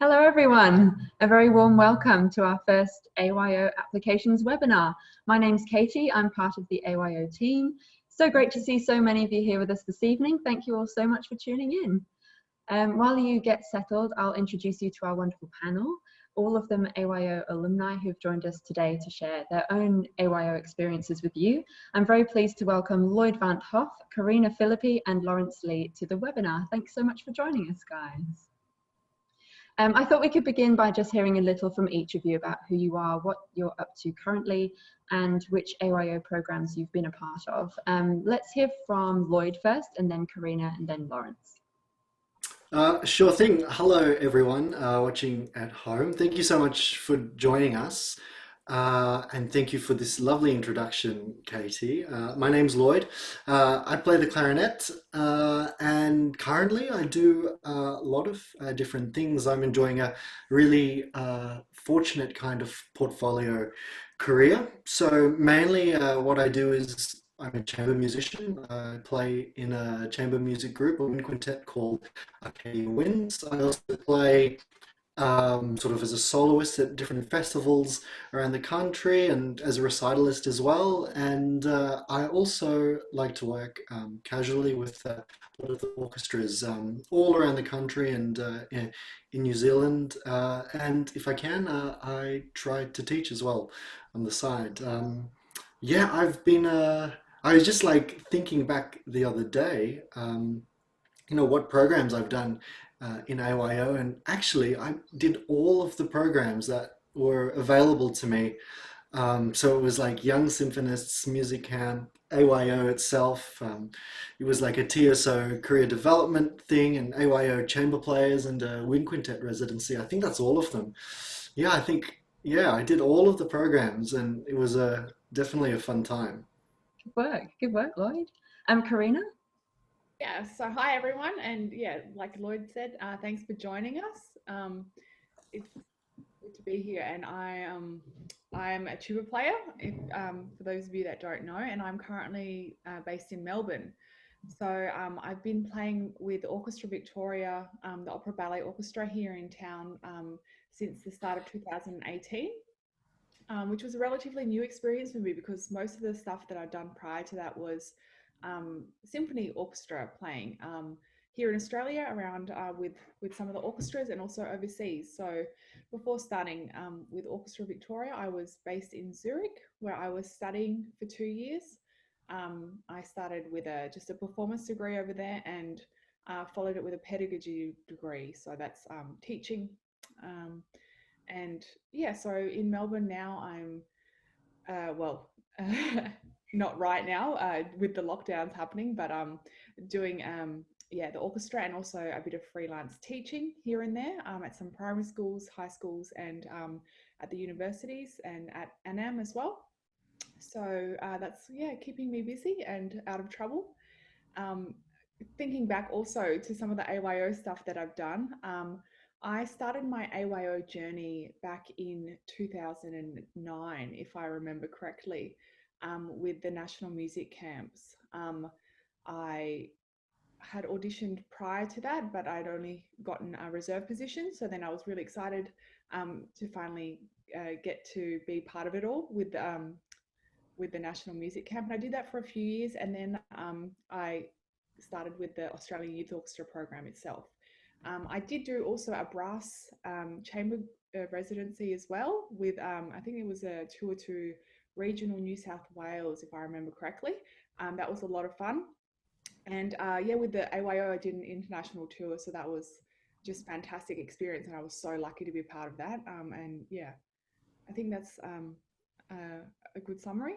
Hello everyone, a very warm welcome to our first AYO applications webinar. My name's Katie, I'm part of the AYO team. So great to see so many of you here with us this evening. Thank you all so much for tuning in. While you get settled, I'll introduce you to our wonderful panel. All of them AYO alumni who've joined us today to share their own AYO experiences with you. I'm very pleased to welcome Lloyd Van Hoff, Karina Philippi and Lawrence Lee to the webinar. Thanks so much for joining us, guys. I thought we could begin by just hearing a little from each of you about who you are, what you're up to currently, and which AYO programs you've been a part of. Let's hear from Lloyd first, and then Karina, and then Lawrence. Sure thing. Hello, everyone watching at home. Thank you so much for joining us. And thank you for this lovely introduction, Katie. My name's Lloyd. I play the clarinet, and currently I do a lot of different things. I'm enjoying a really fortunate kind of portfolio career. So mainly what I do is I'm a chamber musician. I play in a chamber music group, a wind quintet called AYO Winds. I also play sort of as a soloist at different festivals around the country and as a recitalist as well. And I also like to work casually with a lot of the orchestras all around the country and in New Zealand. And if I can, I try to teach as well on the side. Yeah, I was just like thinking back the other day, what programs I've done in AYO, and actually I did all of the programs that were available to me. So it was like Young Symphonists, Music Camp, AYO itself. It was like a TSO career development thing, and AYO chamber players, and a wind quintet residency. I think that's all of them. Yeah, I did all of the programs, and it was definitely a fun time. Good work, Lloyd. Karina? Yeah, so hi everyone, and yeah, like Lloyd said, thanks for joining us. It's good to be here, and I'm a tuba player, for those of you that don't know, and I'm currently based in Melbourne. So I've been playing with Orchestra Victoria, the Opera Ballet Orchestra here in town since the start of 2018. Which was a relatively new experience for me because most of the stuff that I'd done prior to that was symphony orchestra playing here in Australia around with some of the orchestras and also overseas. So before starting with Orchestra Victoria, I was based in Zurich where I was studying for 2 years. I started with just a performance degree over there and followed it with a pedagogy degree. So that's teaching. And yeah, so in Melbourne now I'm, not right now with the lockdowns happening, but doing the orchestra and also a bit of freelance teaching here and there at some primary schools, high schools, and at the universities and at ANAM as well. So that's keeping me busy and out of trouble. Thinking back also to some of the AYO stuff that I've done. I started my AYO journey back in 2009, if I remember correctly, with the National Music Camps. I had auditioned prior to that, but I'd only gotten a reserve position. So then I was really excited to finally get to be part of it all with the National Music Camp. And I did that for a few years. And then I started with the Australian Youth Orchestra program itself. I did do also a brass chamber residency as well with, I think it was a tour to regional New South Wales, if I remember correctly. That was a lot of fun. And with the AYO, I did an international tour. So that was just fantastic experience. And I was so lucky to be a part of that. And yeah, I think that's a good summary.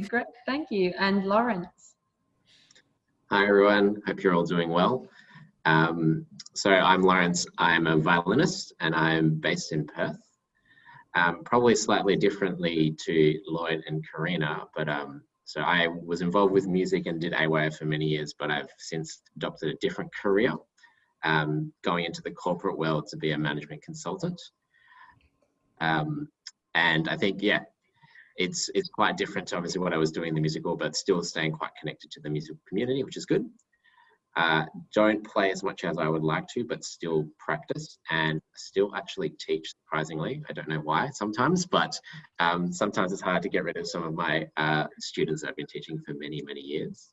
Great, thank you. And Lawrence? Hi everyone, hope you're all doing well. So I'm Lawrence, I'm a violinist and I'm based in Perth. Probably slightly differently to Lloyd and Karina, but so I was involved with music and did AYO for many years, but I've since adopted a different career, going into the corporate world to be a management consultant. And I think, it's quite different to obviously what I was doing in the musical, but still staying quite connected to the musical community, which is good. Don't play as much as I would like to, but still practice and still actually teach, surprisingly. I don't know why sometimes, but sometimes it's hard to get rid of some of my students that I've been teaching for many, many years.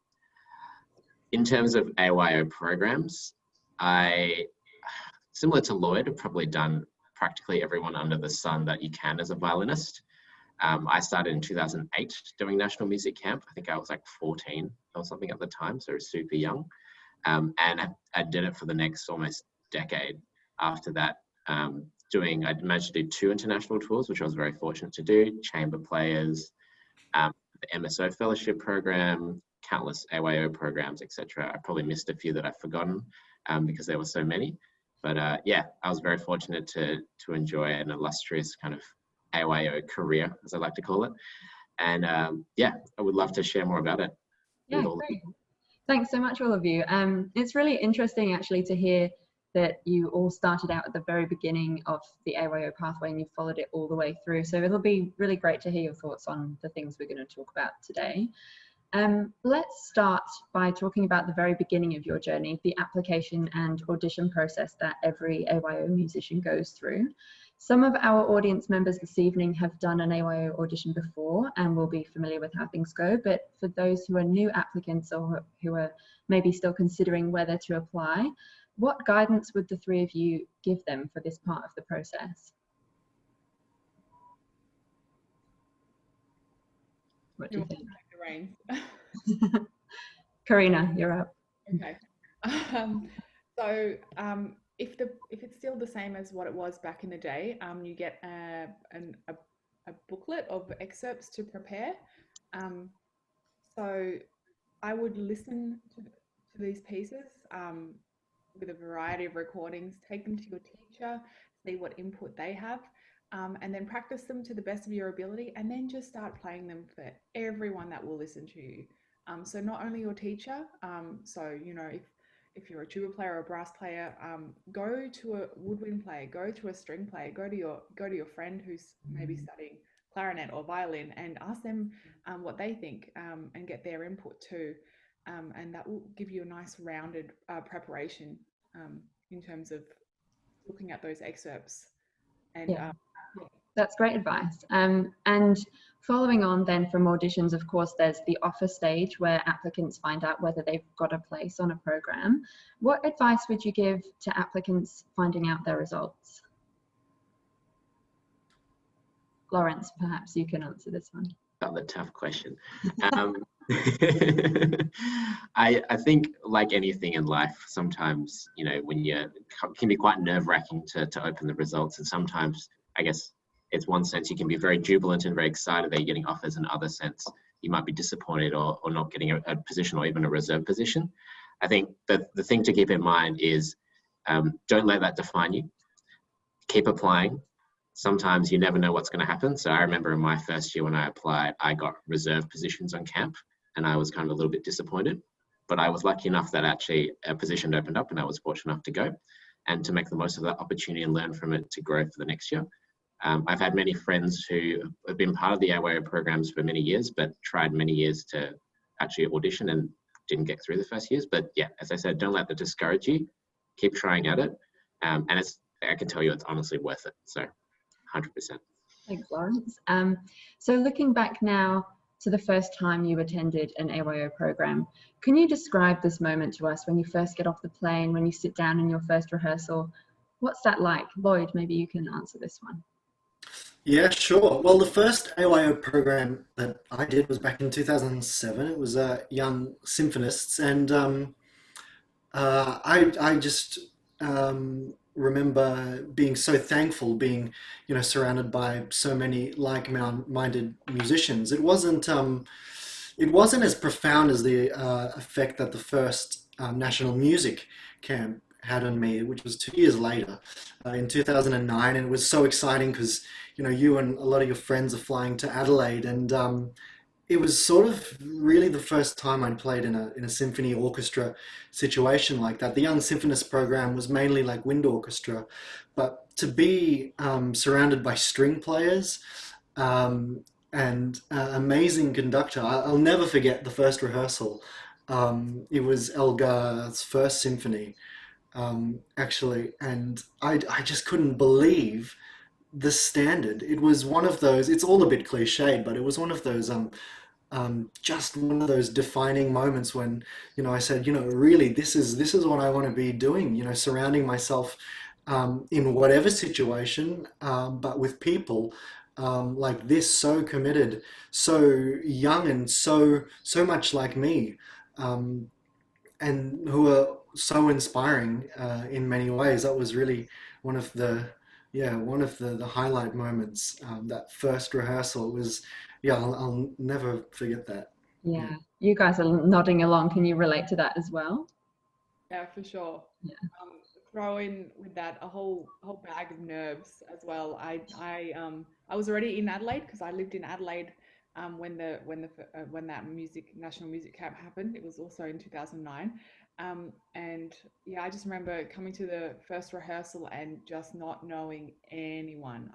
In terms of AYO programs, similar to Lloyd, I've probably done practically everyone under the sun that you can as a violinist. I started in 2008 doing National Music Camp. I think I was like 14 or something at the time, so super young. And I did it for the next almost decade after that. I managed to do 2 international tours, which I was very fortunate to do, chamber players, the MSO fellowship program, countless AYO programs, etc. I probably missed a few that I've forgotten because there were so many. But yeah, I was very fortunate to enjoy an illustrious kind of AYO career, as I like to call it. And yeah, I would love to share more about it. Yeah, great. Thanks so much, all of you. It's really interesting actually to hear that you all started out at the very beginning of the AYO pathway and you followed it all the way through. So it'll be really great to hear your thoughts on the things we're going to talk about today. Let's start by talking about the very beginning of your journey, the application and audition process that every AYO musician goes through. Some of our audience members this evening have done an AYO audition before and will be familiar with how things go, but for those who are new applicants or who are maybe still considering whether to apply, what guidance would the 3 of you give them for this part of the process? What do you think? Karina, you're up. Okay. If it's still the same as what it was back in the day, you get a booklet of excerpts to prepare. So I would listen to these pieces with a variety of recordings, take them to your teacher, see what input they have, and then practice them to the best of your ability, and then just start playing them for everyone that will listen to you. So not only your teacher, so you know, if you're a tuba player or a brass player, go to a woodwind player, go to a string player, go to your friend who's maybe studying clarinet or violin, and ask them what they think and get their input too, and that will give you a nice rounded preparation in terms of looking at those excerpts. And yeah. That's great advice. And following on then from auditions, of course, there's the offer stage where applicants find out whether they've got a place on a program. What advice would you give to applicants finding out their results? Lawrence, perhaps you can answer this one. That's a tough question. I think like anything in life, sometimes, you know, when it can be quite nerve-wracking to open the results, and sometimes, I guess, it's one sense you can be very jubilant and very excited that you're getting offers, and other sense you might be disappointed or not getting a position or even a reserve position. I think that the thing to keep in mind is don't let that define you. Keep applying. Sometimes you never know what's going to happen. So I remember in my first year when I applied, I got reserve positions on camp, and I was kind of a little bit disappointed. But I was lucky enough that actually a position opened up and I was fortunate enough to go and to make the most of that opportunity and learn from it to grow for the next year. I've had many friends who have been part of the AYO programs for many years, but tried many years to actually audition and didn't get through the first years. But yeah, as I said, don't let that discourage you. Keep trying at it. And I can tell you, it's honestly worth it. So 100%. Thanks, Lawrence. So looking back now to the first time you attended an AYO program, can you describe this moment to us when you first get off the plane, when you sit down in your first rehearsal? What's that like? Lloyd, maybe you can answer this one. Yeah, sure. Well, the first AYO program that I did was back in 2007. It was Young Symphonists, and I just remember being so thankful, being surrounded by so many like-minded musicians. It wasn't as profound as the effect that the first National Music Camp had on me, which was 2 years later in 2009, and it was so exciting because you and a lot of your friends are flying to Adelaide, and it was sort of really the first time I'd played in a symphony orchestra situation like that. The Young Symphonist program was mainly like wind orchestra, but to be surrounded by string players and amazing conductor, I'll never forget the first rehearsal. It was Elgar's first symphony, actually, and I just couldn't believe the standard. It was one of those. It's all a bit cliched, but it was one of those just one of those defining moments when I said, really, this is what I want to be doing. Surrounding myself in whatever situation, but with people like this, so committed, so young, and so much like me, um, and who are so inspiring in many ways. That was really one of the one of the highlight moments. That first rehearsal was, yeah, I'll never forget that. Yeah. Yeah, you guys are nodding along. Can you relate to that as well? Yeah, for sure. Yeah. Throw in with that a whole bag of nerves as well. I was already in Adelaide because I lived in Adelaide when that national music camp happened. It was also in 2009. And yeah, I just remember coming to the first rehearsal and just not knowing anyone.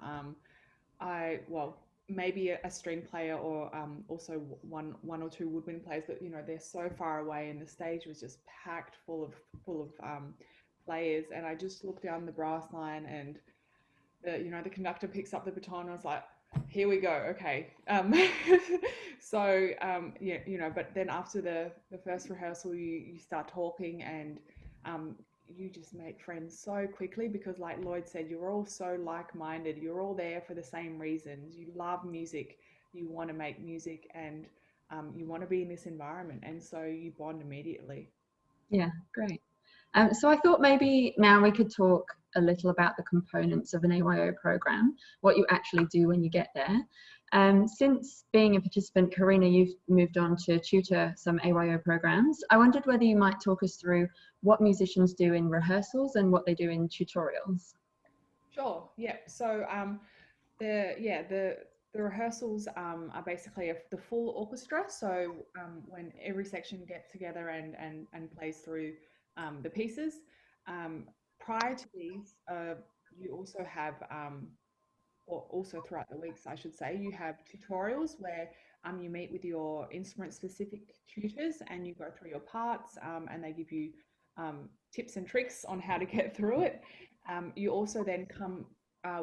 Well, maybe a string player or also one or two woodwind players, but they're so far away, and the stage was just packed full of players. And I just looked down the brass line, and the conductor picks up the baton, and I was like, here we go, okay. So yeah, but then after the first rehearsal, you start talking, and you just make friends so quickly, because like Lloyd said, you're all so like-minded. You're all there for the same reasons. You love music, you want to make music, and you want to be in this environment, and so you bond immediately. Yeah, great. So I thought maybe now we could talk a little about the components of an AYO program, what you actually do when you get there. Since being a participant, Karina, you've moved on to tutor some AYO programs. I wondered whether you might talk us through what musicians do in rehearsals and what they do in tutorials. Sure. Yeah. So the rehearsals are basically the full orchestra. So when every section gets together and plays through the pieces. Prior to these, you also have, or also throughout the weeks, I should say, you have tutorials where you meet with your instrument-specific tutors and you go through your parts, and they give you tips and tricks on how to get through it. You also then come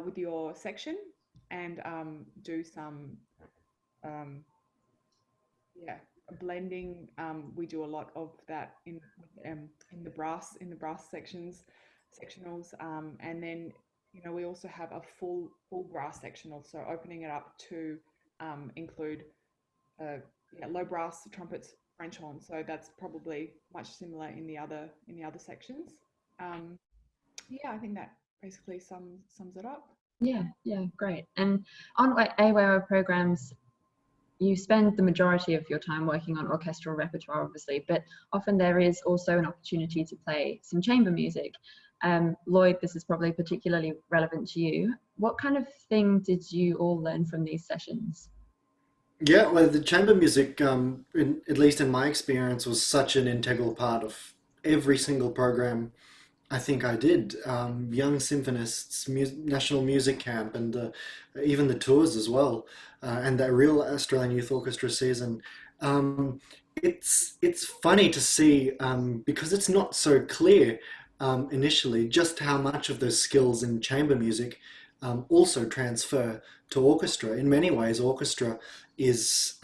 with your section and do some yeah, blending. We do a lot of that in the brass sectionals, and then we also have a full brass sectional, so opening it up to include low brass, trumpets, French horn. So that's probably much similar in the other sections. Yeah, I think that basically sums it up. Yeah, great. And on AYO programs, you spend the majority of your time working on orchestral repertoire, obviously, but often there is also an opportunity to play some chamber music. Lloyd, this is probably particularly relevant to you. What kind of thing did you all learn from these sessions? Yeah, well, the chamber music, at least in my experience, was such an integral part of every single program I think I did. Young Symphonists, National Music Camp, and even the tours as well, and that real Australian Youth Orchestra season. Um, it's funny to see, because it's not so clear initially just how much of those skills in chamber music also transfer to orchestra. In many ways, orchestra is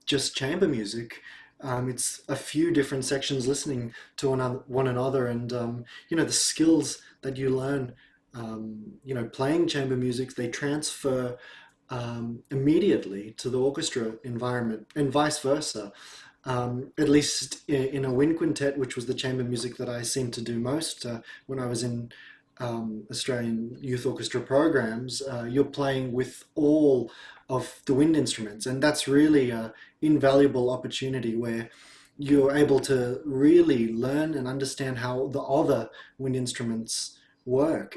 just chamber music. It's a few different sections listening to one another, and the skills that you learn, playing chamber music, they transfer immediately to the orchestra environment, and vice versa. At least in a wind quintet, which was the chamber music that I seemed to do most when I was in Australian youth orchestra programs, you're playing with all of the wind instruments, and that's really an invaluable opportunity where you're able to really learn and understand how the other wind instruments work,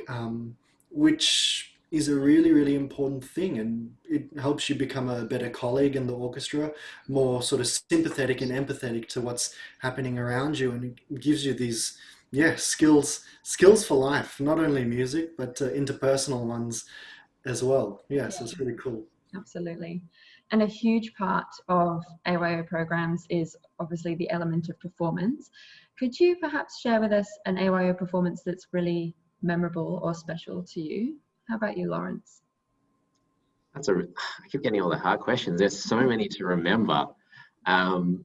which is a really, really important thing, and it helps you become a better colleague in the orchestra, more sort of sympathetic and empathetic to what's happening around you, and it gives you these skills for life, not only music but interpersonal ones as well. Yes, it's really cool. Absolutely. And a huge part of AYO programs is obviously the element of performance. Could you perhaps share with us an AYO performance that's really memorable or special to you? How about you, Lawrence? I keep getting all the hard questions. There's so many to remember. I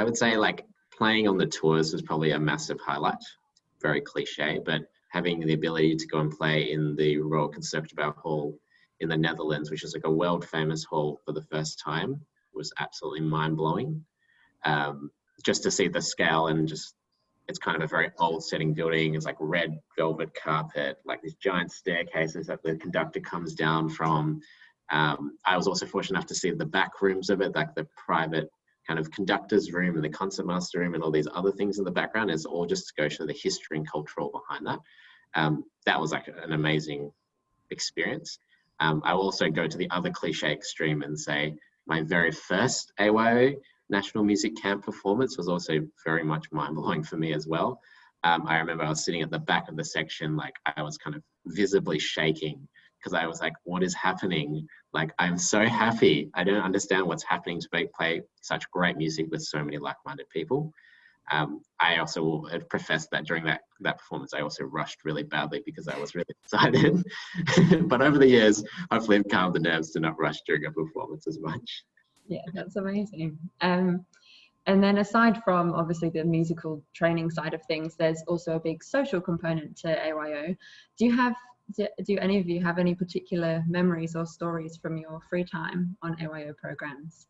would say like playing on the tours was probably a massive highlight. Very cliche, but having the ability to go and play in the Royal Concertgebouw Hall in the Netherlands, which is like a world famous hall for the first time, was absolutely mind blowing. Just to see the scale and just, it's kind of a very old setting building. It's like red velvet carpet, like these giant staircases that the conductor comes down from. I was also fortunate enough to see the back rooms of it, like the private kind of conductor's room and the concertmaster room and all these other things in the background. Is all just to go show the history and cultural behind that. That was like an amazing experience. I will also go to the other cliche extreme and say my very first AYO National Music Camp performance was also very much mind-blowing for me as well. I remember I was sitting at the back of the section, like I was kind of visibly shaking because I was like, what is happening? Like, I'm so happy. I don't understand what's happening to play such great music with so many like-minded people. I also had professed that during that performance, I also rushed really badly because I was really excited. But over the years, hopefully I've calmed the nerves to not rush during a performance as much. Yeah, that's amazing. And then aside from obviously the musical training side of things, there's also a big social component to AYO. Do any of you have any particular memories or stories from your free time on AYO programs?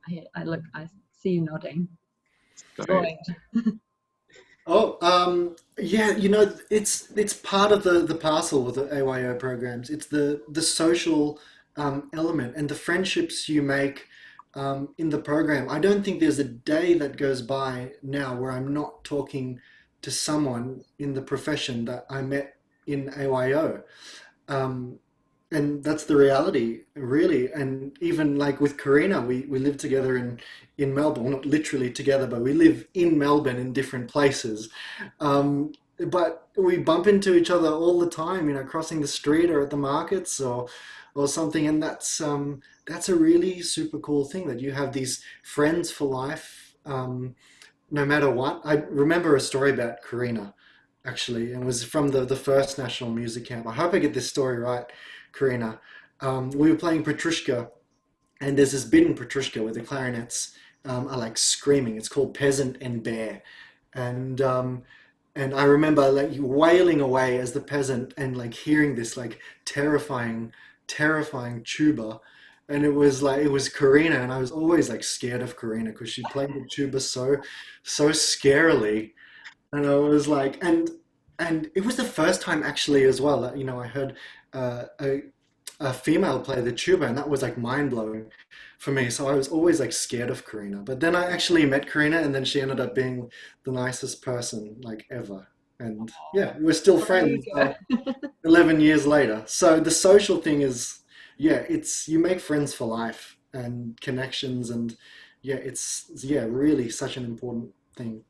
I see you nodding. Lloyd. Yeah, you know, it's part of the parcel with the AYO programs. It's the social element and the friendships you make in the program. I don't think there's a day that goes by now where I'm not talking to someone in the profession that I met in AYO. Um, and that's the reality, really. And even like with Karina, we live together in Melbourne, well, not literally together, but we live in Melbourne in different places. But we bump into each other all the time, you know, crossing the street or at the markets or something. And that's a really super cool thing that you have these friends for life, no matter what. I remember a story about Karina, actually, and it was from the first National Music Camp. I hope I get this story right, Karina. We were playing Petrushka, and there's this bit in Petrushka where the clarinets are like screaming. It's called Peasant and Bear, and and I remember like wailing away as the peasant and like hearing this like terrifying tuba. And it was like it was Karina, and I was always like scared of Karina because she played the tuba so scarily, and I was like, and it was the first time actually as well that, you know, I heard uh, a a female play the tuba, and that was like mind blowing for me. So I was always like scared of Karina, but then I actually met Karina, and then she ended up being the nicest person like ever. And yeah, we're still friends 11 years later. So the social thing is, yeah, it's you make friends for life and connections, and yeah, it's yeah, really such an important thing.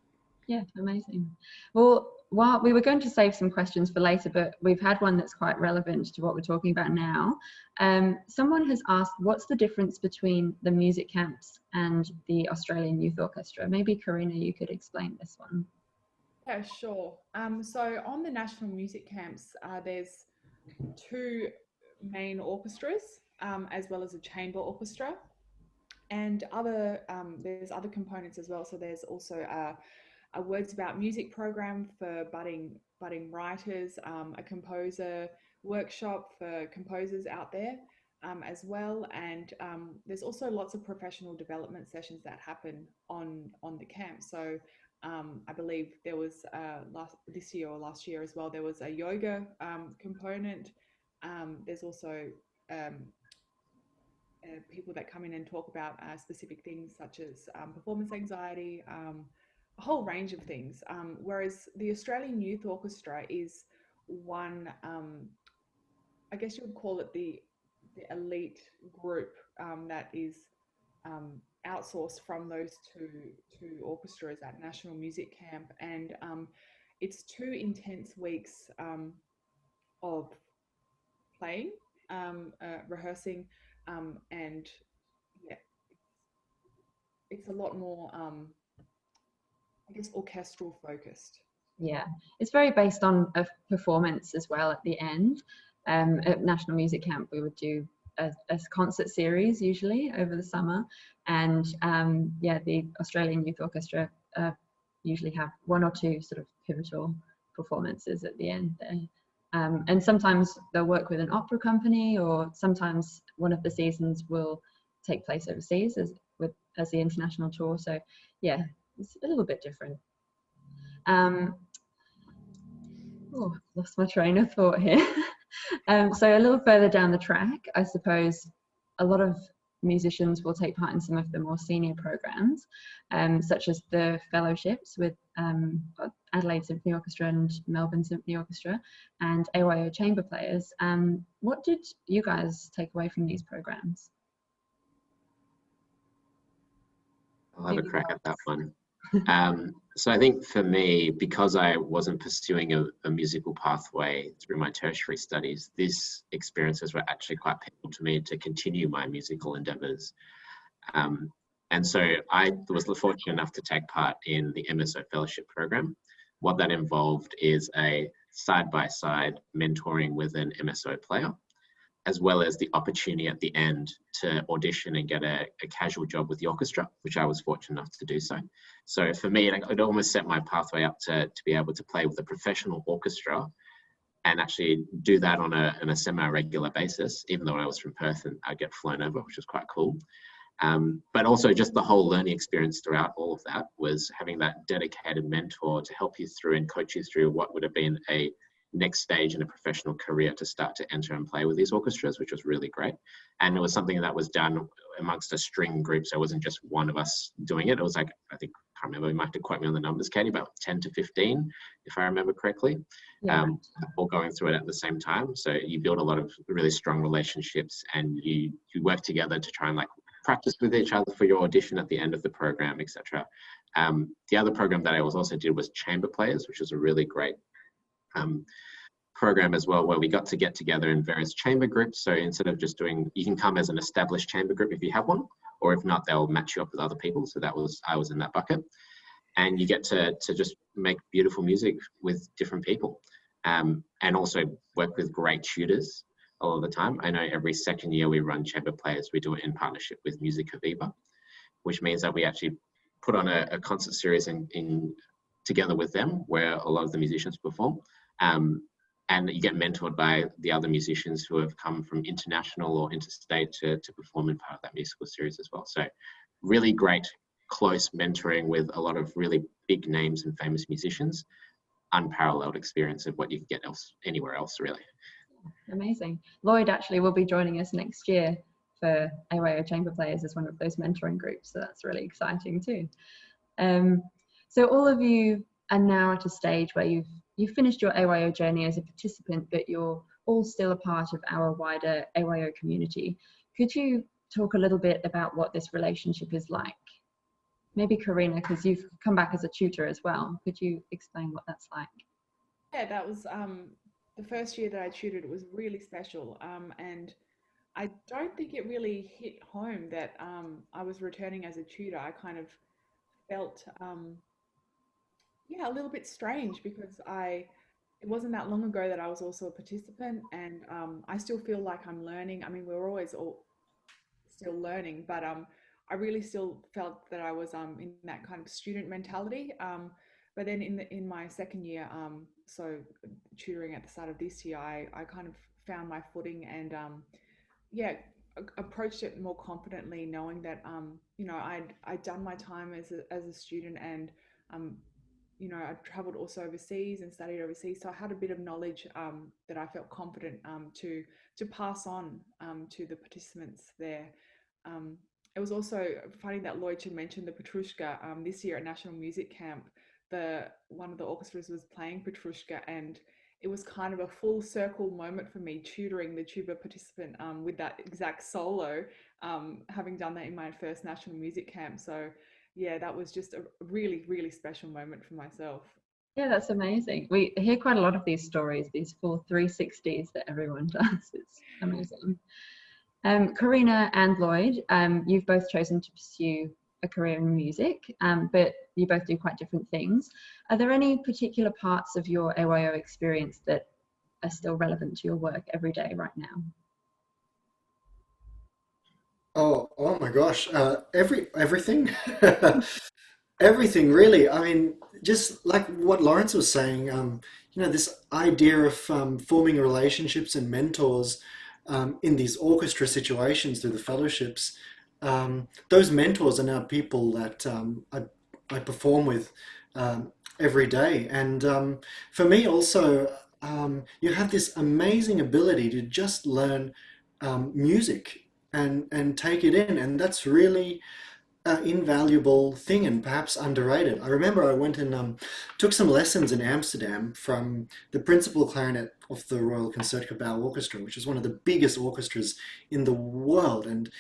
Yeah, amazing. Well, while we were going to save some questions for later, but we've had one that's quite relevant to what we're talking about now. Someone has asked, what's the difference between the music camps and the Australian Youth Orchestra? Maybe Karina, you could explain this one. Yeah, sure. So on the national music camps, there's two main orchestras, as well as a chamber orchestra, and there's other components as well. So there's also a Words About Music program for budding writers, a composer workshop for composers out there, as well. And there's also lots of professional development sessions that happen on the camp. So I believe there was this year or last year as well, there was a yoga component. There's also people that come in and talk about specific things such as performance anxiety, a whole range of things. Whereas the Australian Youth Orchestra is one, I guess you would call it the elite group that is outsourced from those two orchestras at National Music Camp. And it's 2 intense weeks of playing rehearsing, and yeah, it's a lot more, I guess, orchestral focused. Yeah, it's very based on a performance as well at the end. At National Music Camp, we would do a concert series usually over the summer, and yeah, the Australian Youth Orchestra usually have one or two sort of pivotal performances at the end there. And sometimes they'll work with an opera company, or sometimes one of the seasons will take place overseas as the international tour. So yeah, it's a little bit different. Oh, lost my train of thought here. So a little further down the track, I suppose a lot of musicians will take part in some of the more senior programs, such as the fellowships with Adelaide Symphony Orchestra and Melbourne Symphony Orchestra and AYO Chamber Players. What did you guys take away from these programs? I'll have a crack at that one. So I think for me, because I wasn't pursuing a musical pathway through my tertiary studies, these experiences were actually quite pivotal to me to continue my musical endeavours. And so I was fortunate enough to take part in the MSO Fellowship Program. What that involved is a side-by-side mentoring with an MSO player, as well as the opportunity at the end to audition and get a casual job with the orchestra, which I was fortunate enough to do so. So for me, it almost set my pathway up to be able to play with a professional orchestra and actually do that on a semi-regular basis, even though I was from Perth and I'd get flown over, which was quite cool. But also just the whole learning experience throughout all of that was having that dedicated mentor to help you through and coach you through what would have been a next stage in a professional career to start to enter and play with these orchestras, which was really great. And it was something that was done amongst a string group. So it wasn't just one of us doing it. It was like, I think, I can't remember, you might have to quote me on the numbers, Katie, about 10 to 15, if I remember correctly, Yeah. All going through it at the same time. So you build a lot of really strong relationships and you work together to try and like practice with each other for your audition at the end of the program, etc. The other program that I also did was Chamber Players, which was a really great program as well, where we got to get together in various chamber groups. So instead of just doing, you can come as an established chamber group if you have one, or if not, they'll match you up with other people. So I was in that bucket. And you get to just make beautiful music with different people, and also work with great tutors all of the time. I know every second year we run Chamber Players, we do it in partnership with Music Aviva, which means that we actually put on a concert series in together with them where a lot of the musicians perform. And you get mentored by the other musicians who have come from international or interstate to perform in part of that musical series as well. So really great, close mentoring with a lot of really big names and famous musicians. Unparalleled experience of what you could get anywhere else, really. Amazing. Lloyd actually will be joining us next year for AYO Chamber Players as one of those mentoring groups. So that's really exciting too. So all of you are now at a stage where you've finished your AYO journey as a participant, but you're all still a part of our wider AYO community. Could you talk a little bit about what this relationship is like? Maybe Karina, because you've come back as a tutor as well. Could you explain what that's like? Yeah, that was the first year that I tutored. It was really special, and I don't think it really hit home that I was returning as a tutor. I kind of felt a little bit strange because it wasn't that long ago that I was also a participant, and I still feel like I'm learning. I mean, we're always all still learning, but I really still felt that I was in that kind of student mentality. But then in my second year, so tutoring at the start of this year, I kind of found my footing and approached it more confidently, knowing that I'd done my time as a student, and I traveled also overseas and studied overseas, so I had a bit of knowledge that I felt confident to pass on to the participants there. It was also funny that Lloyd should mention the Petrushka. This year at National Music Camp, one of the orchestras was playing Petrushka, and it was kind of a full circle moment for me, tutoring the tuba participant with that exact solo, having done that in my first National Music Camp. So yeah, that was just a really, really special moment for myself. Yeah, that's amazing. We hear quite a lot of these stories, these full 360s that everyone does. Amazing. Karina and Lloyd, you've both chosen to pursue a career in music, but you both do quite different things. Are there any particular parts of your AYO experience that are still relevant to your work every day right now? Oh my gosh, everything. Everything really. I mean, just like what Lawrence was saying, this idea of forming relationships and mentors in these orchestra situations through the fellowships. Those mentors are now people that I perform with every day, and for me also, you have this amazing ability to just learn music and take it in, and that's really invaluable thing and perhaps underrated. I remember I went and took some lessons in Amsterdam from the principal clarinet of the Royal Concertgebouw Orchestra, which is one of the biggest orchestras in the world. And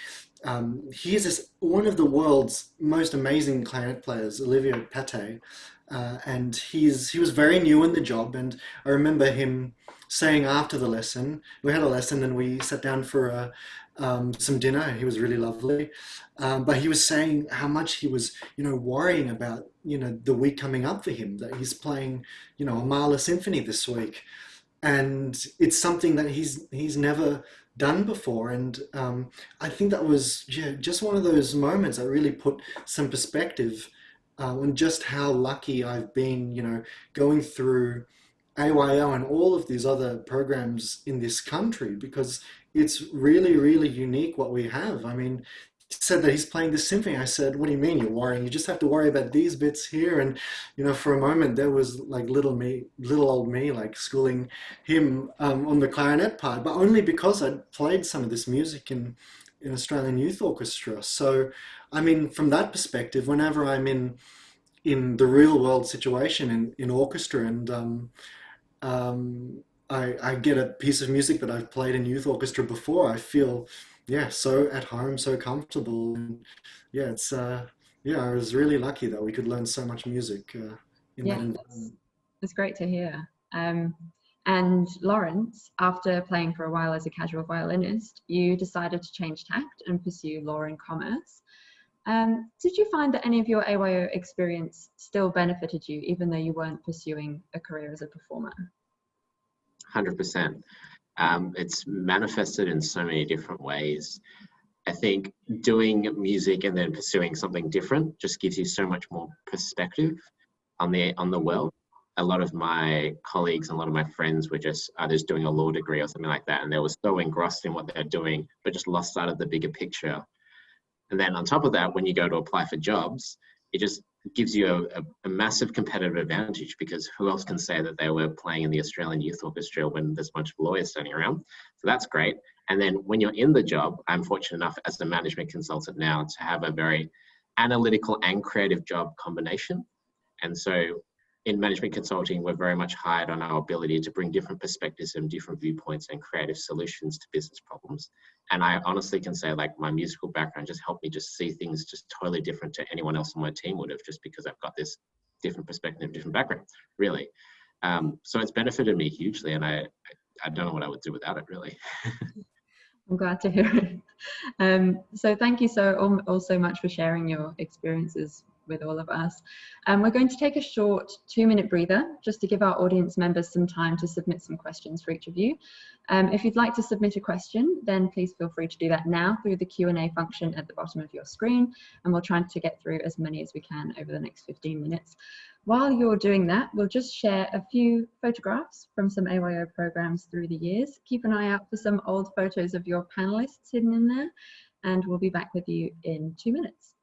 he's one of the world's most amazing clarinet players, Olivier Pate, and he was very new in the job. And I remember him saying after the lesson, we had a lesson and we sat down for some dinner. He was really lovely, but he was saying how much he was, worrying about, the week coming up for him. That he's playing, a Mahler symphony this week, and it's something that he's never done before. And I think that was just one of those moments that really put some perspective on just how lucky I've been, going through AYO and all of these other programs in this country, because it's really, really unique what we have. I mean, he said that he's playing this symphony. I said, what do you mean you're worrying? You just have to worry about these bits here. And, for a moment there was like little old me, like schooling him on the clarinet part, but only because I'd played some of this music in Australian Youth Orchestra. So, I mean, from that perspective, whenever I'm in the real world situation in orchestra and I get a piece of music that I've played in youth orchestra before, I feel, so at home, so comfortable. And it's, I was really lucky that we could learn so much music in that environment. That's great to hear. And Lawrence, after playing for a while as a casual violinist, you decided to change tact and pursue law and commerce. Did you find that any of your AYO experience still benefited you, even though you weren't pursuing a career as a performer? 100%. It's manifested in so many different ways. I think doing music and then pursuing something different just gives you so much more perspective on the world. A lot of my colleagues and a lot of my friends were just either doing a law degree or something like that, and they were so engrossed in what they're doing, but just lost sight of the bigger picture. And then on top of that, when you go to apply for jobs, it just gives you a massive competitive advantage, because who else can say that they were playing in the Australian Youth Orchestra when there's a bunch of lawyers standing around? So that's great. And then when you're in the job, I'm fortunate enough as a management consultant now to have a very analytical and creative job combination. And so in management consulting, we're very much hired on our ability to bring different perspectives and different viewpoints and creative solutions to business problems. And I honestly can say, like, my musical background just helped me just see things just totally different to anyone else on my team would have, just because I've got this different perspective, different background, really. So it's benefited me hugely, and I don't know what I would do without it, really. I'm glad to hear it. So thank you all so much for sharing your experiences with all of us. We're going to take a short 2-minute breather just to give our audience members some time to submit some questions for each of you. If you'd like to submit a question, then please feel free to do that now through the Q&A function at the bottom of your screen, and we'll try to get through as many as we can over the next 15 minutes. While you're doing that, we'll just share a few photographs from some AYO programs through the years. Keep an eye out for some old photos of your panelists hidden in there, and we'll be back with you in 2 minutes.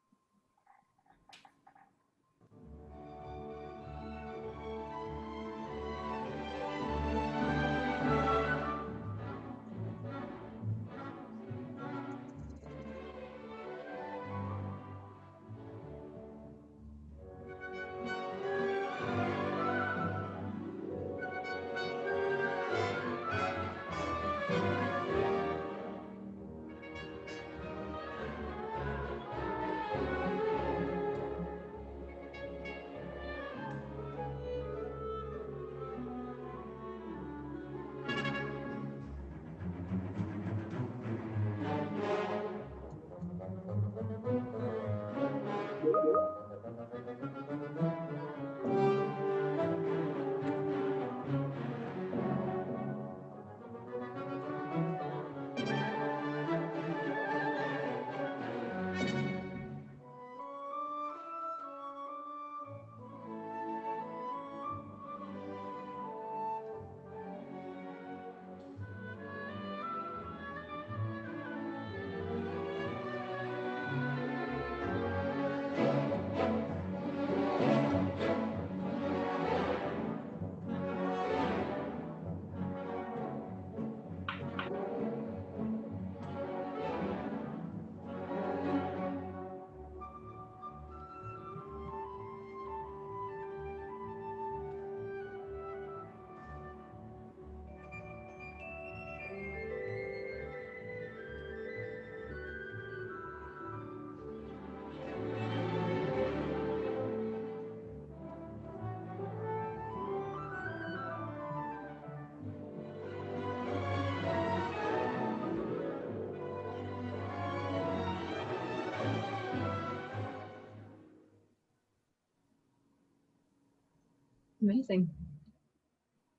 Amazing.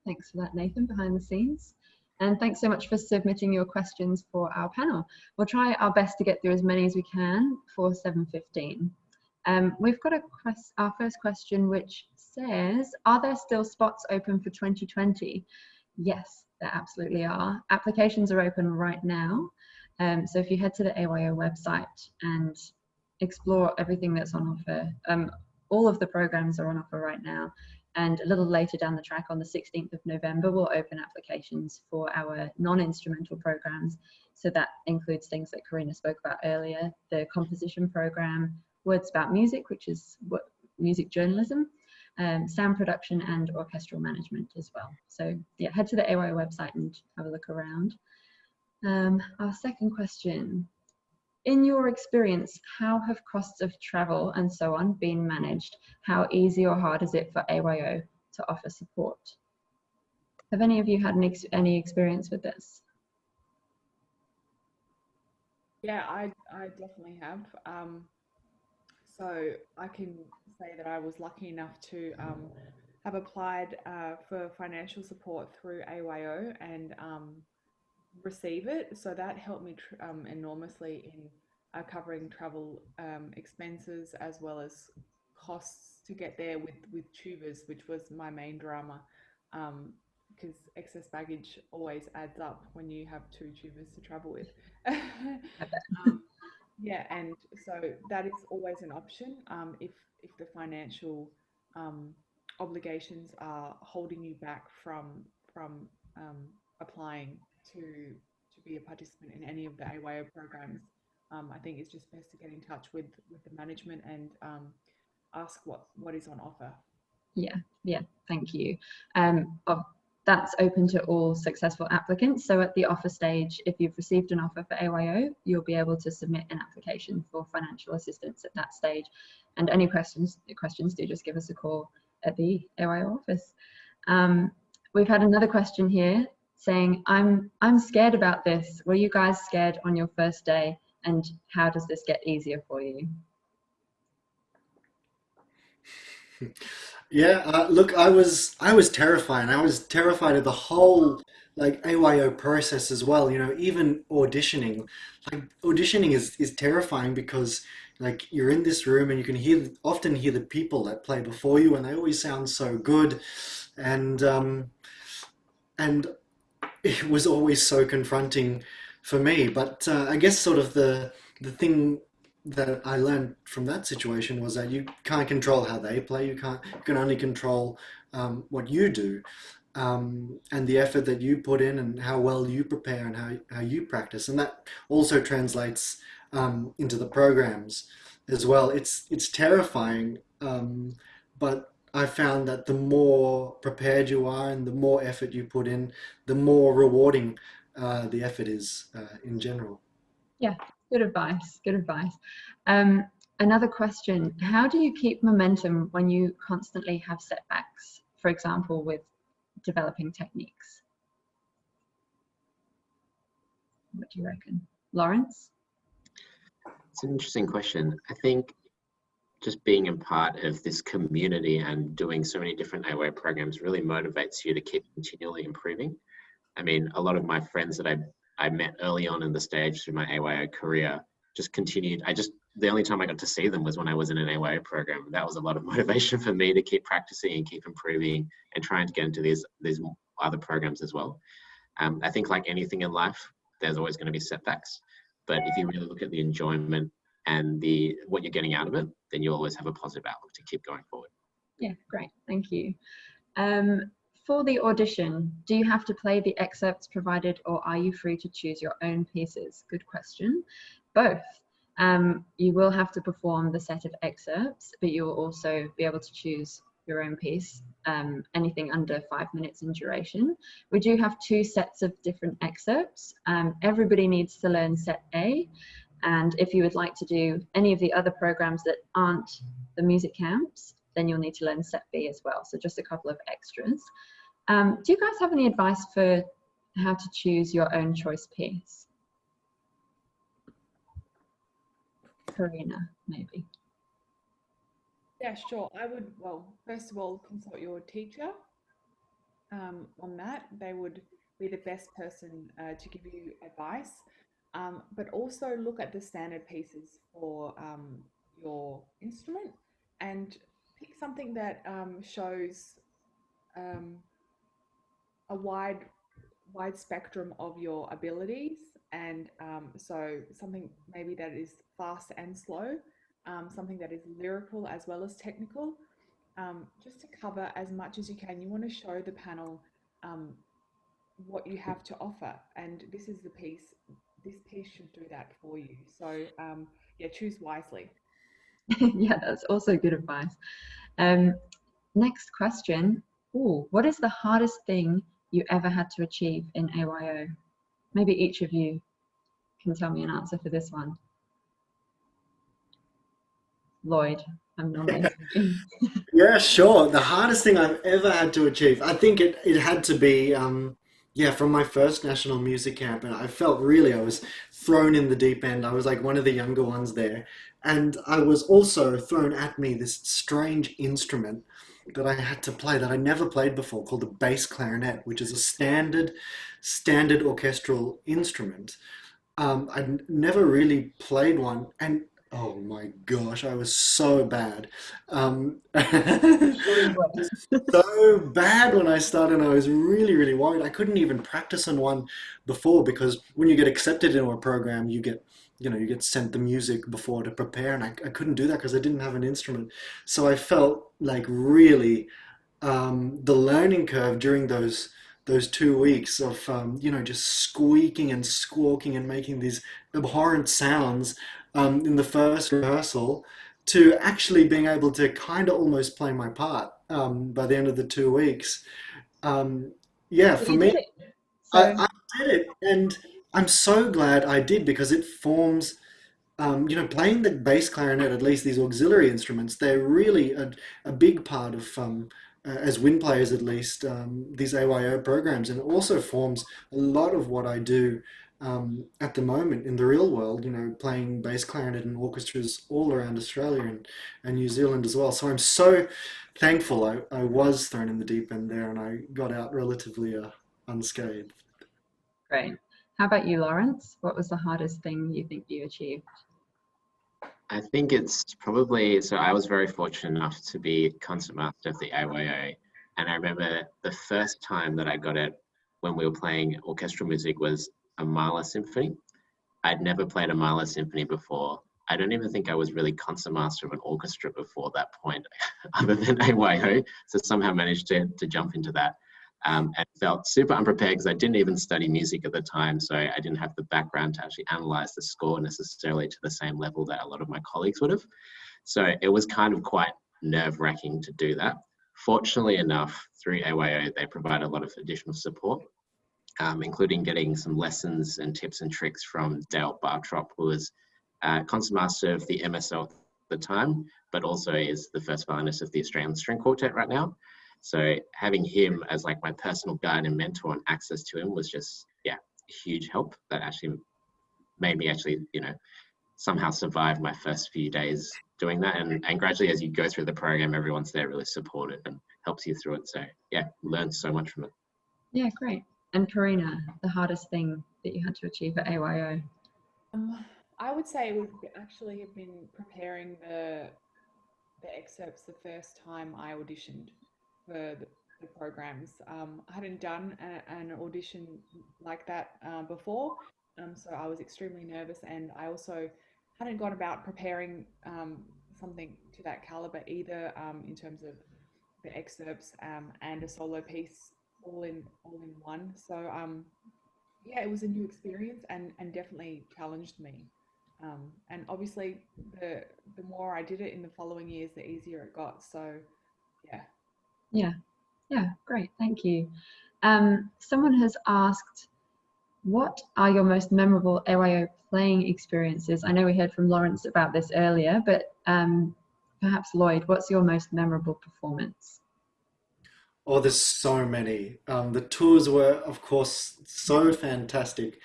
Thanks for that, Nathan, behind the scenes. And thanks so much for submitting your questions for our panel. We'll try our best to get through as many as we can for 7:15. We've got our first question, which says, are there still spots open for 2020? Yes, there absolutely are. Applications are open right now. So if you head to the AYO website and explore everything that's on offer, all of the programs are on offer right now. And a little later down the track on the 16th of November, we'll open applications for our non-instrumental programs. So that includes things that Karina spoke about earlier, the composition program, Words About Music, which is music journalism, sound production and orchestral management as well. So yeah, head to the AYO website and have a look around. Our second question, in your experience, how have costs of travel and so on been managed? How easy or hard is it for AYO to offer support? Have any of you had any experience with this? Yeah, I definitely have. So I can say that I was lucky enough to have applied for financial support through AYO and receive it. So that helped me enormously in covering travel expenses as well as costs to get there with tubers, which was my main drama, because excess baggage always adds up when you have 2 tubers to travel with. Yeah, and so that is always an option if the financial obligations are holding you back from applying to be a participant in any of the AYO programs. I think it's just best to get in touch with the management and ask what is on offer. Yeah, thank you. That's open to all successful applicants. So at the offer stage, if you've received an offer for AYO, you'll be able to submit an application for financial assistance at that stage. And any questions do just give us a call at the AYO office. We've had another question here saying, I'm scared about this. Were you guys scared on your first day? And how does this get easier for you? Yeah, look, I was terrified. I was terrified of the whole like AYO process as well. You know, even auditioning. Like auditioning is terrifying because like you're in this room and you can often hear the people that play before you, and they always sound so good, and and it was always so confronting for me. But I guess sort of the thing that I learned from that situation was that you can't control how they play. You can only control what you do, and the effort that you put in, and how well you prepare, and how you practice, and that also translates into the programs as well. It's terrifying, but I found that the more prepared you are and the more effort you put in, the more rewarding the effort is in general. Yeah, good advice, good advice. Another question, how do you keep momentum when you constantly have setbacks, for example, with developing techniques? What do you reckon? Lawrence? It's an interesting question. I think just being a part of this community and doing so many different AYO programs really motivates you to keep continually improving. I mean, a lot of my friends that I met early on in the stage through my AYO career just continued. The only time I got to see them was when I was in an AYO program. That was a lot of motivation for me to keep practicing and keep improving and trying to get into these other programs as well. I think like anything in life, there's always going to be setbacks. But if you really look at the enjoyment and what you're getting out of it, then you always have a positive outlook to keep going forward. Yeah, great, thank you. For the audition, do you have to play the excerpts provided, or are you free to choose your own pieces? Good question. Both. You will have to perform the set of excerpts, but you will also be able to choose your own piece, anything under 5 minutes in duration. We do have 2 sets of different excerpts. Everybody needs to learn set A, and if you would like to do any of the other programs that aren't the music camps, then you'll need to learn set B as well. So just a couple of extras. Do you guys have any advice for how to choose your own choice piece? Karina, maybe. Yeah, sure. I would, well, first of all, consult your teacher on that. They would be the best person to give you advice. But also look at the standard pieces for your instrument and pick something that shows um, a wide spectrum of your abilities, and so something maybe that is fast and slow, something that is lyrical as well as technical, just to cover as much as you can. You want to show the panel um, what you have to offer, and this piece should do that for you. So yeah, choose wisely. Yeah, that's also good advice. Um, next question. Ooh, what is the hardest thing you ever had to achieve in AYO? Maybe each of you can tell me an answer for this one. Lloyd, I'm nominating you. Yeah, sure. The hardest thing I've ever had to achieve, I think it had to be, yeah, from my first national music camp, and I felt really I was thrown in the deep end. I was like one of the younger ones there, and I was also thrown at me this strange instrument that I had to play that I never played before, called the bass clarinet, which is a standard orchestral instrument. I'd never really played one, and oh my gosh, I was so bad. Sure you were. So bad when I started. I was really, really worried. I couldn't even practice on one before because when you get accepted into a program, you get sent the music before to prepare, and I couldn't do that because I didn't have an instrument. So I felt like really the learning curve during those 2 weeks of just squeaking and squawking and making these abhorrent sounds in the first rehearsal to actually being able to kind of almost play my part by the end of the 2 weeks. Um, yeah, But for you me, did it. So I did it, and I'm so glad I did because it forms playing the bass clarinet, at least these auxiliary instruments, they're really a big part of, as wind players at least, these AYO programs. And it also forms a lot of what I do at the moment in the real world, playing bass clarinet in orchestras all around Australia and New Zealand as well. So I'm so thankful I was thrown in the deep end there and I got out relatively unscathed. great. How about you, Lawrence? What was the hardest thing you think you achieved? I think it's probably, so I was very fortunate enough to be concert master of the AYO. And I remember the first time that I got it when we were playing orchestral music was a Mahler symphony. I'd never played a Mahler symphony before. I don't even think I was really concert master of an orchestra before that point, other than AYO. So somehow managed to jump into that. And felt super unprepared because I didn't even study music at the time. So I didn't have the background to actually analyze the score necessarily to the same level that a lot of my colleagues would have. So it was kind of quite nerve-wracking to do that. Fortunately enough, through AYO, they provide a lot of additional support, including getting some lessons and tips and tricks from Dale Bartrop, who was concertmaster of the MSL at the time, but also is the first violinist of the Australian String Quartet right now. So having him as like my personal guide and mentor and access to him was just, yeah, a huge help that actually made me actually, somehow survive my first few days doing that. And gradually as you go through the program, everyone's there really supportive and helps you through it. So yeah, learned so much from it. Yeah, great. And Karina, the hardest thing that you had to achieve at AYO? I would say it would actually have been preparing the excerpts the first time I auditioned for the programs. I hadn't done an audition like that before, so I was extremely nervous, and I also hadn't gone about preparing something to that caliber either, in terms of the excerpts and a solo piece all in one. So yeah, it was a new experience and definitely challenged me. And obviously, the more I did it in the following years, the easier it got. So yeah. Yeah, great, thank you. Someone has asked, what are your most memorable AYO playing experiences? I know we heard from Lawrence about this earlier, but perhaps Lloyd, what's your most memorable performance? Oh, there's so many. The tours were, of course, so fantastic.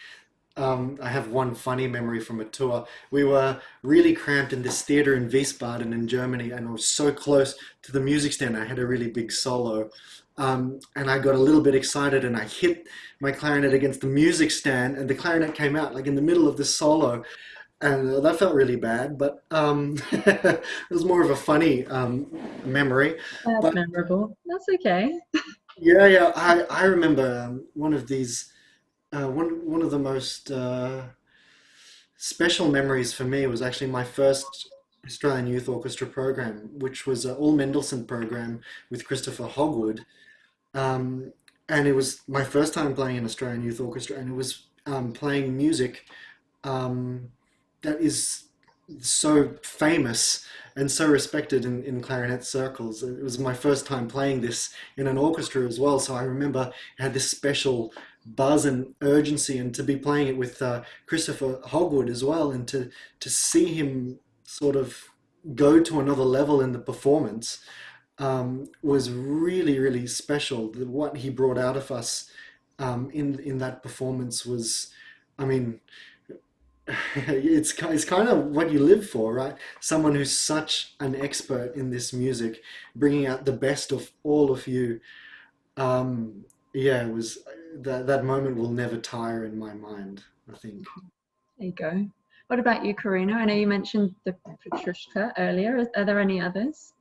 I have one funny memory from a tour. We were really cramped in this theater in Wiesbaden in Germany, and I was so close to the music stand. I had a really big solo, and I got a little bit excited, and I hit my clarinet against the music stand, and the clarinet came out like in the middle of this solo, and that felt really bad. But it was more of a funny memory. That's But memorable. That's okay. yeah, yeah, I remember one of these. One of the most special memories for me was actually my first Australian Youth Orchestra program, which was an all Mendelssohn program with Christopher Hogwood. Um, and it was my first time playing an Australian Youth Orchestra, and it was playing music um, that is so famous and so respected in clarinet circles. It was my first time playing this in an orchestra as well, so I remember it had this special buzz and urgency, and to be playing it with Christopher Hogwood as well, and to see him sort of go to another level in the performance was really, really special. What he brought out of us in that performance was, I mean, it's kind of what you live for, right? Someone who's such an expert in this music, bringing out the best of all of you. Yeah, it was that moment will never tire in my mind, I think. There you go. What about you, Karina? I know you mentioned the Petrushka earlier. Are there any others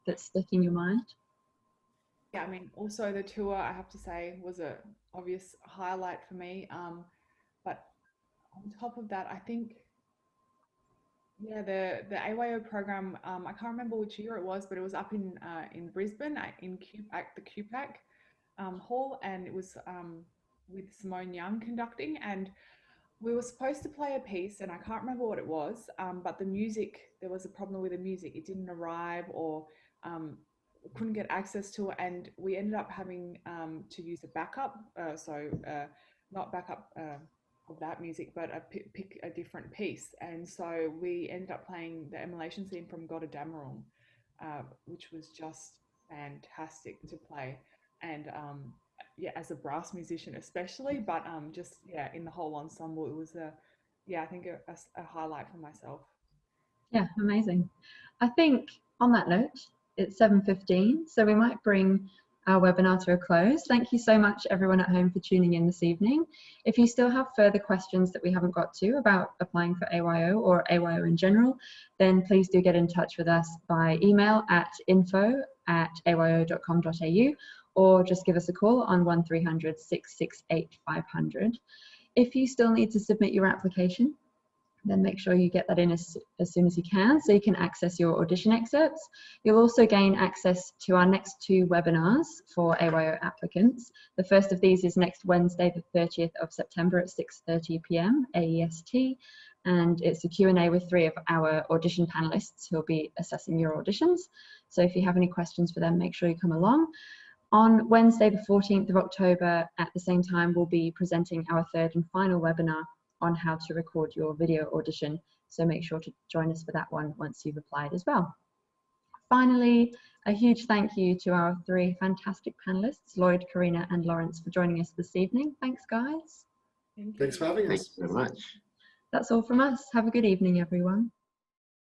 that stick in your mind? Yeah, I mean, also the tour, I have to say, was a obvious highlight for me. But on top of that, I think, yeah, the AYO program. I can't remember which year it was, but it was up in Brisbane in the QPAC hall, and it was with Simone Young conducting, and we were supposed to play a piece, and I can't remember what it was, but the music, there was a problem with the music. It didn't arrive, or couldn't get access to it, and we ended up having to use a backup. Not backup of that music, but pick a different piece. And so we ended up playing the emulation scene from Gotterdammerung, which was just fantastic to play. And yeah, as a brass musician especially, but just yeah, in the whole ensemble, it was I think a highlight for myself. Yeah, amazing. I think on that note, it's 7:15, so we might bring our webinar to a close. Thank you so much everyone at home for tuning in this evening. If you still have further questions that we haven't got to about applying for AYO or AYO in general, then please do get in touch with us by email at info@ayo.com.au, or just give us a call on 1300 668 500. If you still need to submit your application, then make sure you get that in as soon as you can, so you can access your audition excerpts. You'll also gain access to our next 2 webinars for AYO applicants. The first of these is next Wednesday, the 30th of September at 6:30 p.m. AEST, and it's a Q&A with 3 of our audition panelists who'll be assessing your auditions. So if you have any questions for them, make sure you come along. On Wednesday, the 14th of October, at the same time, we'll be presenting our 3rd and final webinar on how to record your video audition. So make sure to join us for that one once you've applied as well. Finally, a huge thank you to our 3 fantastic panelists, Lloyd, Karina and Lawrence, for joining us this evening. Thanks, guys. Thanks for having us. Thanks very much. That's all from us. Have a good evening, everyone.